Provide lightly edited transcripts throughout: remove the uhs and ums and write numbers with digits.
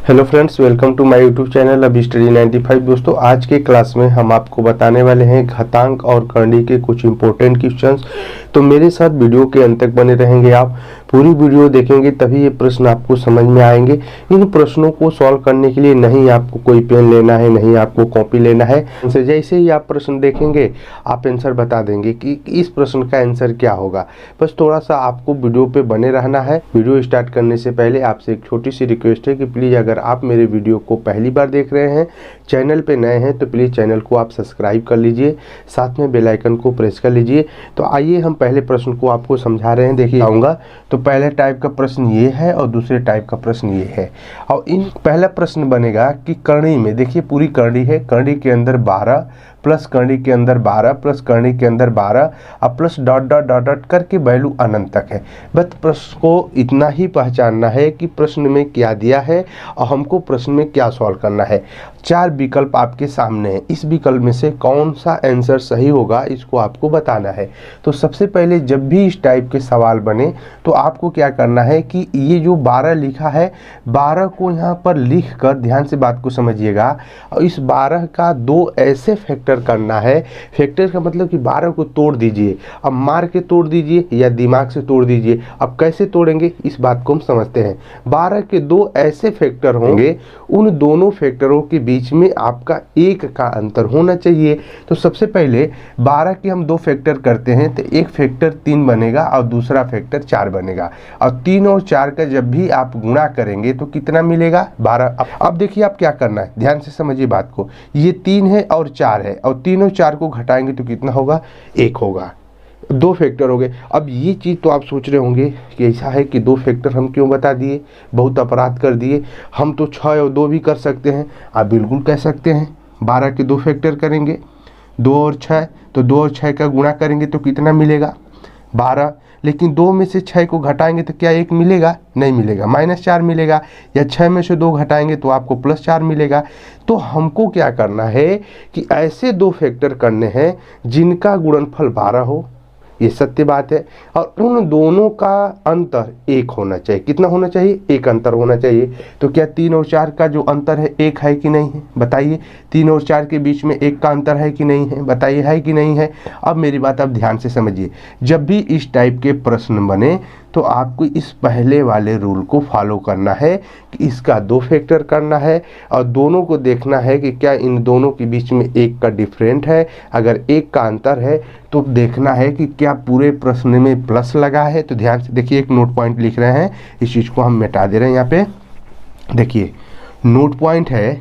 Hello friends, welcome to my YouTube channel अभी study 95। दोस्तों, आज के क्लास में हम आपको बताने वाले हैं घातांक और करणी के कुछ इंपॉर्टेंट क्वेश्चंस। तो मेरे साथ वीडियो के अंत तक बने रहेंगे। आप पूरी वीडियो देखेंगे तभी ये प्रश्न आपको समझ में आएंगे। इन प्रश्नों को सॉल्व करने के लिए नहीं आपको कोई पेन लेना है, नहीं आपको कॉपी लेना है। जैसे ही आप प्रश्न देखेंगे आप आंसर बता देंगे कि इस प्रश्न का आंसर क्या होगा। बस थोड़ा सा आपको वीडियो पे बने रहना है। वीडियो स्टार्ट करने से पहले आपसे एक छोटी सी रिक्वेस्ट है कि प्लीज़ अगर आप मेरे वीडियो को पहली बार देख रहे हैं, चैनल पे नए हैं, तो प्लीज़ चैनल को आप सब्सक्राइब कर लीजिए, साथ में बेल आइकन को प्रेस कर लीजिए। तो आइए हम पहले प्रश्न को आपको समझा रहे हैं। देखिए आऊँगा तो पहले टाइप का प्रश्न ये है और दूसरे टाइप का प्रश्न ये है। और इन पहला प्रश्न बनेगा कि करणी में, देखिए पूरी करणी है, करणी के अंदर 12 प्लस करणी के अंदर 12 प्लस करणी के अंदर 12 और plus dot dot dot dot करके वैल्यू अनंत तक है। बस प्रश्न को इतना ही पहचानना है कि प्रश्न में क्या दिया है और हमको प्रश्न में क्या सॉल्व करना है। 4 विकल्प आपके सामने हैं, इस विकल्प में से कौन सा आंसर सही होगा इसको आपको बताना है। तो सबसे पहले जब भी इस टाइप के सवाल बने तो आपको क्या करना है कि ये जो 12 लिखा है, 12 को यहाँ पर लिख कर ध्यान से बात को समझिएगा और इस 12 का 2 ऐसे फैक्टर करना है। फैक्टर का मतलब कि 12 को तोड़ दीजिए। अब मार के तोड़ दीजिए या दिमाग से तोड़ दीजिए। अब कैसे तोड़ेंगे इस बात को हम समझते हैं। 12 के 2 ऐसे फैक्टर होंगे, उन दोनों फैक्टरों के बीच में आपका 1 का अंतर होना चाहिए। तो सबसे पहले 12 के हम 2 फैक्टर करते हैं तो एक फैक्टर 3 बनेगा और दूसरा फैक्टर 4 बनेगा। और 3 और 4 का जब भी आप गुणा करेंगे तो कितना मिलेगा? 12। अब देखिए आप क्या करना है, ध्यान से समझिए बात को। ये 3 है और 4 है और 3 और 4 को घटाएंगे तो कितना होगा? 1 होगा। 2 फैक्टर हो गए। अब ये चीज़ तो आप सोच रहे होंगे कि ऐसा है कि 2 फैक्टर हम क्यों बता दिए, बहुत अपराध कर दिए। हम तो 6 और 2 भी कर सकते हैं। आप बिल्कुल कह सकते हैं। 12 के 2 फैक्टर करेंगे, 2 और 6, तो 2 और 6 का गुणा करेंगे तो कितना मिलेगा? 12। लेकिन 2 में से 6 को घटाएंगे तो क्या 1 मिलेगा? नहीं मिलेगा, -4 मिलेगा। या 6 में से 2 घटाएंगे तो आपको +4 मिलेगा। तो हमको क्या करना है कि ऐसे 2 फैक्टर करने हैं जिनका गुणनफल 12 हो, ये सत्य बात है, और उन दोनों का अंतर 1 होना चाहिए। कितना होना चाहिए? 1 अंतर होना चाहिए। तो क्या 3 और 4 का जो अंतर है 1 है कि नहीं है? बताइए। 3 और 4 के बीच में 1 का अंतर है कि नहीं है? बताइए, है कि नहीं है? अब मेरी बात आप ध्यान से समझिए। जब भी इस टाइप के प्रश्न बने तो आपको इस पहले वाले रूल को फॉलो करना है कि इसका 2 फैक्टर करना है और दोनों को देखना है कि क्या इन दोनों के बीच में 1 का डिफरेंट है। अगर 1 का अंतर है तो देखना है कि क्या पूरे प्रश्न में प्लस लगा है। तो ध्यान से देखिए, एक नोट पॉइंट लिख रहे हैं, इस चीज़ को हम मिटा दे रहे हैं। यहाँ पे देखिए नोट पॉइंट है,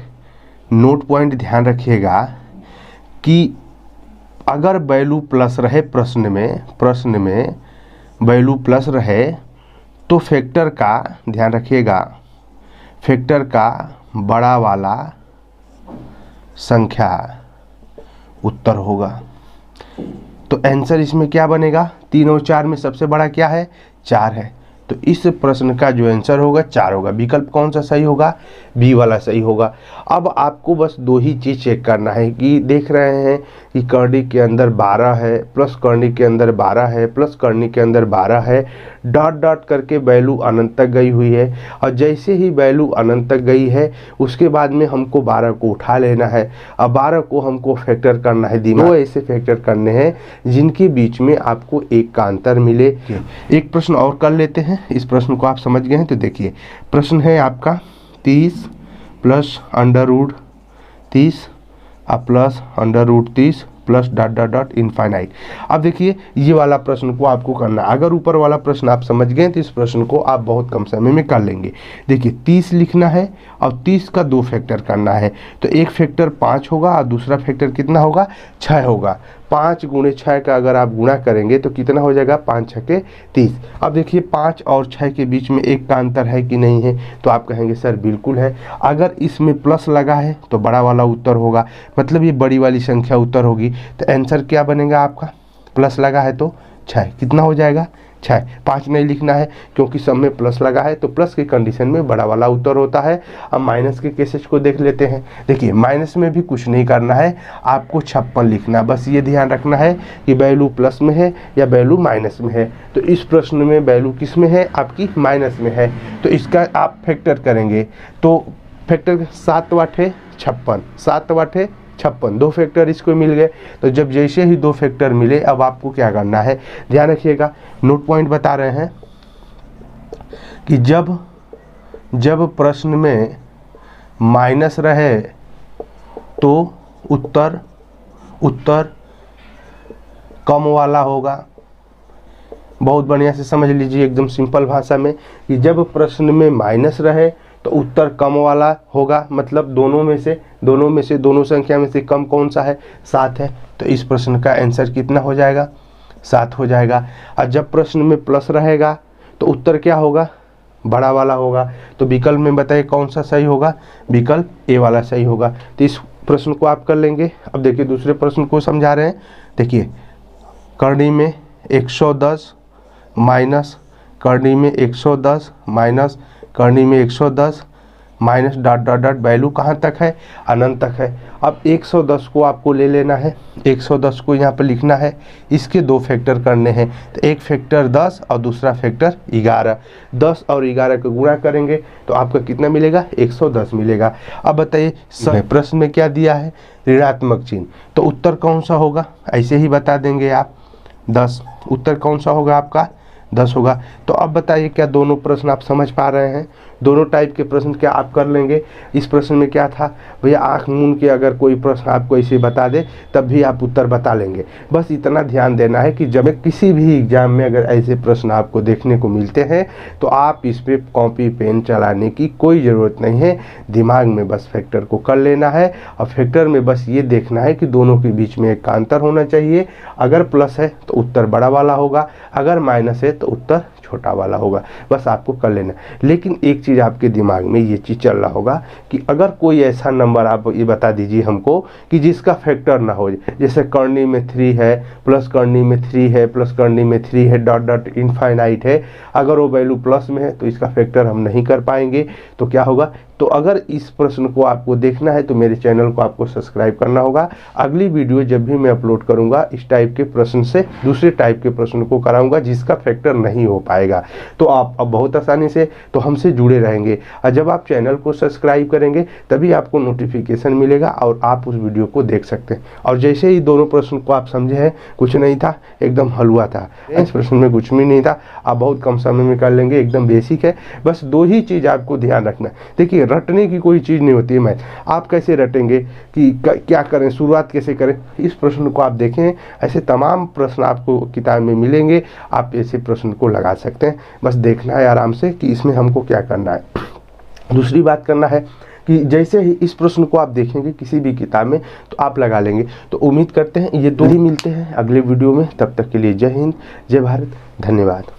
नोट पॉइंट ध्यान रखिएगा कि अगर वैल्यू प्लस रहे प्रश्न में वैल्यू प्लस रहे तो फैक्टर का, ध्यान रखिएगा, फैक्टर का बड़ा वाला संख्या उत्तर होगा। तो आंसर इसमें क्या बनेगा? 3 और 4 में सबसे बड़ा क्या है? 4 है। तो इस प्रश्न का जो आंसर होगा 4 होगा। विकल्प कौन सा सही होगा? बी वाला सही होगा। अब आपको बस 2 ही चीज़ चेक करना है कि देख रहे हैं कि करणी के अंदर 12 है प्लस करणी के अंदर 12 है प्लस करणी के अंदर 12 है, डॉट डॉट करके वैल्यू अनंत तक गई हुई है। और जैसे ही वैल्यू अनंत तक गई है उसके बाद में हमको 12 को उठा लेना है और 12 को हमको फैक्टर करना है। 2 ऐसे फैक्टर करने हैं जिनके बीच में आपको 1 का अंतर मिले। एक प्रश्न और कर लेते हैं। इस प्रश्न को आप समझ गए हैं तो देखिए, प्रश्न है आपका 30 plus √30 plus √30 plus dot dot dot infinite. अब देखिए ये वाला प्रश्न को आपको करना है। अगर ऊपर वाला प्रश्न आप समझ गए तो इस प्रश्न को आप बहुत कम समय में कर लेंगे। देखिए 30 लिखना है और 30 का 2 फैक्टर करना है। तो एक फैक्टर 5 होगा और दूसरा फैक्टर कितना होगा? 6 होगा। 5 × 6 का अगर आप गुणा करेंगे तो कितना हो जाएगा? 5 × 6 = 30। अब देखिए 5 और 6 के बीच में 1 का अंतर है कि नहीं है? तो आप कहेंगे सर बिल्कुल है। अगर इसमें प्लस लगा है तो बड़ा वाला उत्तर होगा, मतलब ये बड़ी वाली संख्या उत्तर होगी। तो आंसर क्या बनेगा आपका? प्लस लगा है तो 6। कितना हो जाएगा? 6। 5 नहीं लिखना है क्योंकि सब में प्लस लगा है, तो प्लस की कंडीशन में बड़ा वाला उत्तर होता है। अब माइनस के केसेस को देख लेते हैं। देखिए माइनस में भी कुछ नहीं करना है, आपको 56 लिखना। बस ये ध्यान रखना है कि वैल्यू प्लस में है या वैल्यू माइनस में है। तो इस प्रश्न में वैल्यू किस में है? आपकी माइनस में है। तो इसका आप फैक्टर करेंगे तो फैक्टर 7 वाटे 56, 7 वाटे 56, 2 फैक्टर इसको मिल गए। तो जब जैसे ही 2 फैक्टर मिले अब आपको क्या करना है, ध्यान रखिएगा, नोट पॉइंट बता रहे हैं कि जब प्रश्न में माइनस रहे तो उत्तर कम वाला होगा। बहुत बढ़िया से समझ लीजिए एकदम सिंपल भाषा में कि जब प्रश्न में माइनस रहे तो उत्तर कम वाला होगा, मतलब दोनों संख्या में से कम कौन सा है, 7 है। तो इस प्रश्न का आंसर कितना हो जाएगा, 7 हो जाएगा। और जब प्रश्न में प्लस रहेगा तो उत्तर क्या होगा, बड़ा वाला होगा। तो विकल्प में बताइए कौन सा सही होगा, विकल्प ए वाला सही होगा। तो इस प्रश्न को आप कर लेंगे। अब देखिए दूसरे प्रश्न को समझा रहे हैं। देखिए करनी में 110 माइनस करनी में 110 माइनस करनी में 110 minus dot dot dot value कहाँ तक है, अनंत तक है। अब 110 को आपको ले लेना है, 110 को यहाँ पर लिखना है, इसके 2 फैक्टर करने हैं। तो एक फैक्टर 10 और दूसरा फैक्टर 11, 10 और 11 को गुणा करेंगे तो आपका कितना मिलेगा, 110 मिलेगा। अब बताइए प्रश्न में क्या दिया है, ऋणात्मक चिन्ह, तो उत्तर कौन सा होगा, ऐसे ही बता देंगे आप, 10। उत्तर कौन सा होगा आपका, 10 होगा। तो अब बताइए क्या दोनों प्रश्न आप समझ पा रहे हैं, दोनों टाइप के प्रश्न क्या आप कर लेंगे। इस प्रश्न में क्या था भैया, आँख मूंद के अगर कोई प्रश्न आपको ऐसे बता दे तब भी आप उत्तर बता लेंगे। बस इतना ध्यान देना है कि जब किसी भी एग्जाम में अगर ऐसे प्रश्न आपको देखने को मिलते हैं तो आप इस पर कॉपी पेन चलाने की कोई ज़रूरत नहीं है, दिमाग में बस फैक्टर को कर लेना है और फैक्टर में बस ये देखना है कि दोनों के बीच में एक का अंतर होना चाहिए। अगर प्लस है तो उत्तर बड़ा वाला होगा, अगर माइनस है तो उत्तर छोटा वाला होगा, बस आपको कर लेना। लेकिन एक चीज़ आपके दिमाग में ये चीज़ चल रहा होगा कि अगर कोई ऐसा नंबर आप ये बता दीजिए हमको कि जिसका फैक्टर ना हो, जैसे करनी में 3 है प्लस करनी में 3 है प्लस करनी में 3 है डॉट डॉट इनफाइनाइट है, अगर वो वैल्यू प्लस में है तो इसका फैक्टर हम नहीं कर पाएंगे। तो क्या होगा, तो अगर इस प्रश्न को आपको देखना है तो मेरे चैनल को आपको सब्सक्राइब करना होगा। अगली वीडियो जब भी मैं अपलोड करूंगा इस टाइप के प्रश्न से दूसरे टाइप के प्रश्न को कराऊंगा जिसका फैक्टर नहीं हो पाएगा। तो आप अब बहुत आसानी से तो हमसे जुड़े रहेंगे, और जब आप चैनल को सब्सक्राइब करेंगे तभी आपको नोटिफिकेशन मिलेगा और आप उस वीडियो को देख सकते हैं। और जैसे ही दोनों प्रश्न को आप समझे हैं, कुछ नहीं था, एकदम हलवा था, इस प्रश्न में कुछ भी नहीं था, आप बहुत कम समय में कर लेंगे, एकदम बेसिक है। बस 2 ही चीज़ आपको ध्यान रखना है। देखिए रटने की कोई चीज़ नहीं होती है मैथ, आप कैसे रटेंगे कि क्या करें, शुरुआत कैसे करें, इस प्रश्न को आप देखें, ऐसे तमाम प्रश्न आपको किताब में मिलेंगे, आप ऐसे प्रश्न को लगा सकते हैं। बस देखना है आराम से कि इसमें हमको क्या करना है। दूसरी बात करना है कि जैसे ही इस प्रश्न को आप देखेंगे किसी भी किताब में तो आप लगा लेंगे। तो उम्मीद करते हैं ये 2 ही मिलते हैं अगले वीडियो में, तब तक के लिए जय हिंद, जय भारत, धन्यवाद।